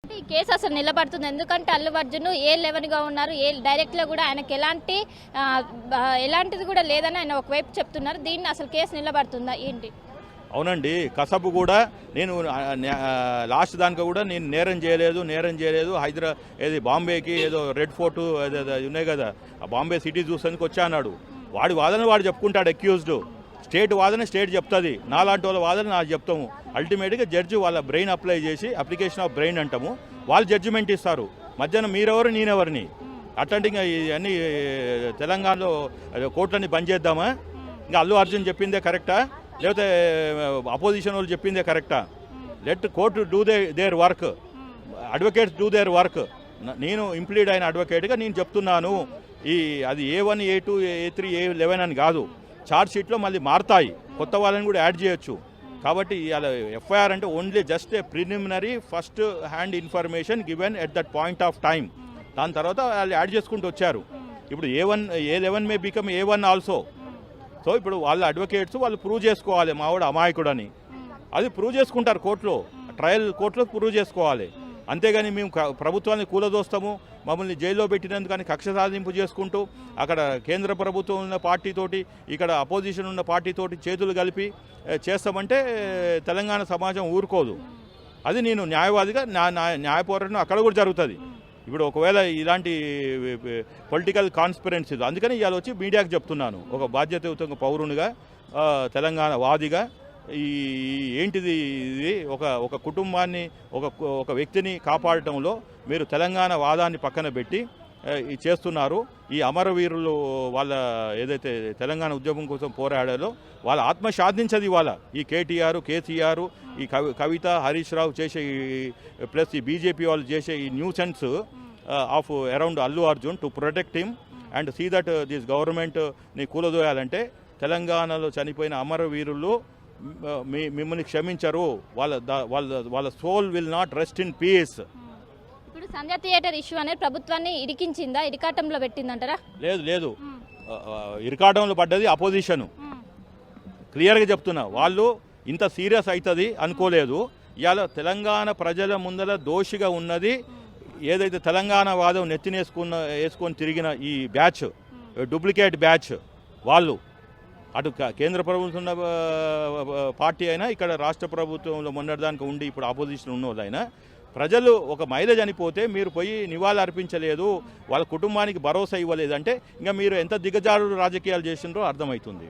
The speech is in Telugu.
ఈ కేసు అసలు నిలబడుతుంది ఎందుకంటే అల్లు అర్జున్ A11గా ఉన్నారు. డైరెక్ట్లో కూడా ఆయనకి ఎలాంటిది కూడా లేదని ఆయన ఒకవైపు చెప్తున్నారు. దీన్ని అసలు కేసు నిలబడుతుందా ఏంటి? అవునండి, కసబు కూడా నేను లాస్ట్ దానికి కూడా నేను నేరం చేయలేదు ఏది బాంబేకి ఏదో రెడ్ ఫోర్టు ఉన్నాయి కదా, ఆ బాంబే సిటీ చూసేందుకు వచ్చా అన్నాడు. వాడి వాదన వాడు చెప్పుకుంటాడు, అక్యూజ్డ్. స్టేట్ వాదన స్టేట్ చెప్తుంది, నాలాంటి వాళ్ళ వాదన నాకు చెప్తాము. అల్టిమేట్గా జడ్జి వాళ్ళ బ్రెయిన్ అప్లై చేసి, అప్లికేషన్ ఆఫ్ బ్రెయిన్ అంటాము, వాళ్ళు జడ్జిమెంట్ ఇస్తారు. మధ్యాహ్నం మీరెవరు నేనెవరిని అట్లాంటి ఇవన్నీ తెలంగాణలో కోర్టులన్నీ బంద్ చేద్దామా? ఇంకా అల్లు అర్జున్ చెప్పిందే కరెక్టా లేకపోతే అపోజిషన్ వాళ్ళు చెప్పిందే కరెక్టా? Let court do their work, advocates do their work. నేను ఇంప్లీడ్ అయిన అడ్వకేట్గా నేను చెప్తున్నాను, అది A1 A2 A3 A11 అని కాదు. ఛార్జ్ షీట్లో మళ్ళీ మారుతాయి, కొత్త వాళ్ళని కూడా యాడ్ చేయొచ్చు. కాబట్టి అలా ఎఫ్ఐఆర్ అంటే only just a preliminary first hand information given at that point of time. దాని తర్వాత వాళ్ళు యాడ్ చేసుకుంటూ వచ్చారు. ఇప్పుడు A11 may become A1 also. So ఇప్పుడు వాళ్ళ అడ్వకేట్స్ వాళ్ళు ప్రూవ్ చేసుకోవాలి మావాడు అమాయకుడని. అది ప్రూవ్ చేసుకుంటారు కోర్టులో, ట్రయల్ కోర్టులో ప్రూవ్ చేసుకోవాలి. అంతేగాని మేము ప్రభుత్వాన్ని కూలదోస్తాము, మమ్మల్ని జైల్లో పెట్టినందుకు కానీ కక్ష సాధింపు చేసుకుంటూ అక్కడ కేంద్ర ప్రభుత్వం ఉన్న పార్టీతోటి ఇక్కడ అపోజిషన్ ఉన్న పార్టీతోటి చేతులు కలిపి చేస్తామంటే తెలంగాణ సమాజం ఊరుకోదు. అది నేను న్యాయవాదిగా న్యాయ పోరాటం అక్కడ కూడా జరుగుతుంది. ఇప్పుడు ఒకవేళ ఇలాంటి పొలిటికల్ కాన్స్పిరెన్సీ, అందుకని ఇవాళ వచ్చి మీడియాకు చెప్తున్నాను, ఒక బాధ్యతాయుత పౌరునిగా, తెలంగాణ వాదిగా. ఏంటిది ఇది ఒక కుటుంబాన్ని ఒక వ్యక్తిని కాపాడటంలో మీరు తెలంగాణ వాదాన్ని పక్కన పెట్టి చేస్తున్నారు. ఈ అమరవీరులు వాళ్ళ ఏదైతే తెలంగాణ ఉద్యమం కోసం పోరాడారో వాళ్ళ ఆత్మ శాంతించదు ఇవాళ. ఈ కేటీఆర్, కేసీఆర్, ఈ కవిత, హరీష్ రావు చేసే ప్లస్ ఈ బీజేపీ వాళ్ళు చేసే ఈ nuisance of around Allu Arjun to protect him and see that this గవర్నమెంట్ని కూలదోయాలంటే తెలంగాణలో చనిపోయిన అమరవీరులు మిమ్మల్ని క్షమించరు. వాళ్ళ soul will not rest in peace. ఇప్పుడు సంధ్య థియేటర్ ఇష్యూ అనేది ప్రభుత్వాన్ని ఇరికించిందా, ఇరికాటంలో పెట్టిందంటారా? లేదు, ఇరికాటంలో పడ్డది అపోజిషన్. క్లియర్గా చెప్తున్నా, వాళ్ళు ఇంత సీరియస్ అవుతుంది అనుకోలేదు. ఇవాళ తెలంగాణ ప్రజల ముందర దోషిగా ఉన్నది ఏదైతే తెలంగాణ వాదం వేసుకొని తిరిగిన ఈ బ్యాచ్, డూప్లికేట్ బ్యాచ్. వాళ్ళు అటు కేంద్ర ప్రభుత్వం ఉన్న పార్టీ అయినా, ఇక్కడ రాష్ట్ర ప్రభుత్వంలో మొన్నటిదానికి ఉండి ఇప్పుడు ఆపోజిషన్ ఉన్న వాళ్ళైనా, ప్రజలు ఒక మహిళ చనిపోతే మీరు పోయి నివాళులు అర్పించలేదు, వాళ్ళ కుటుంబానికి భరోసా ఇవ్వలేదంటే ఇంకా మీరు ఎంత దిగజారుడు రాజకీయాలు చేసినారో అర్థమవుతుంది.